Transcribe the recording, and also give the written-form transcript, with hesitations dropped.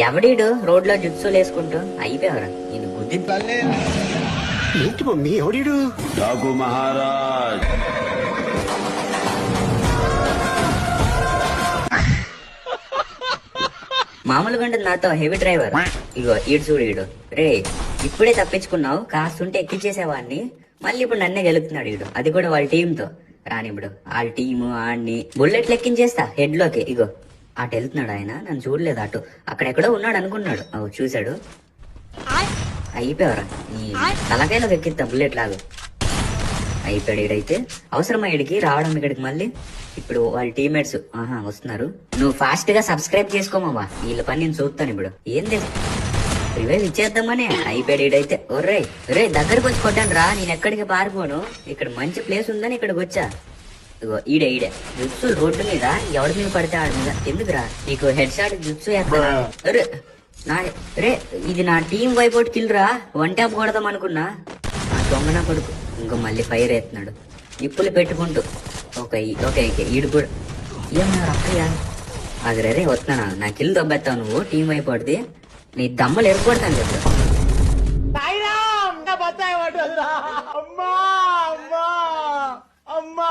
ఎవడీడు road లో జుత్సులు వేసుకుంటూ అయిపోయావరా నేను బుద్ధి. ఏంటి మమ్మీ ఎవడీడు? డాకు మహారాజ్ మామూలుగా ఉంటుంది నాతో హెవీ డ్రైవర్. ఇగో ఈడు చూడు ఈడు. రే ఇప్పుడే తప్పించుకున్నావు, కాస్తుంటే ఎక్కించేసేవాడిని. మళ్ళీ ఇప్పుడు నన్నే గెలుపుతున్నాడు ఈడు, అది కూడా వాళ్ళ టీంతో. రానిప్పుడు వాళ్ళ టీము ఆడిని బుల్లెట్లు ఎక్కించేస్తా హెడ్ లోకి. ఇగో అటు వెళ్తున్నాడు ఆయన, నన్ను చూడలేదు. అటు అక్కడెక్కడో ఉన్నాడు అనుకున్నాడు, చూశాడు. అయిపోయావరా నీ తలకాయలోకి ఎక్కిస్తా బుల్లెట్ లాగా. అయిపోయాడు ఈడైతే. అవసరమా ఈడికి రావడం ఇక్కడికి మళ్ళీ? ఇప్పుడు వాళ్ళ టీమ్మేట్స్ వస్తున్నారు. నువ్వు ఫాస్ట్ గా సబ్స్క్రైబ్ చేసుకోమావా, వీళ్ళ పని నేను చూస్తాను ఇప్పుడు. ఏంది రివైవ్ ఇచ్చేద్దామని అయిపోయాడు ఈడైతే. ఒర్రే రే దగ్గరకు వచ్చి కొట్టాను రా, నేను ఎక్కడికి పారిపోను. ఇక్కడ మంచి ప్లేస్ ఉందని ఇక్కడికి వచ్చా. ఇగో ఈడే జుత్సు రోడ్డు మీద ఎవరి మీద పడితే ఆడి మీద. ఎందుకురా నీకు హెడ్ షాట్ జుత్సు రే ఇది నా టీం వైపోటు కిల్లురా, వన్ ట్యాప్ కొడదాం అనుకున్నా. ఆ దొంగన కొడుకు ఇంకో మళ్ళీ ఫైర్ ఎత్తున్నాడు నిప్పులు పెట్టుకుంటూ. ఓకే ఈడు కూడా ఏమన్నా రక్కయ్యా అది. రే వస్తున్నానా నా కిల్లు దొబ్బెత్తావు నువ్వు టీం వైపోటుది. నీ దమ్మలు ఎరుకొడతాను చెప్పు.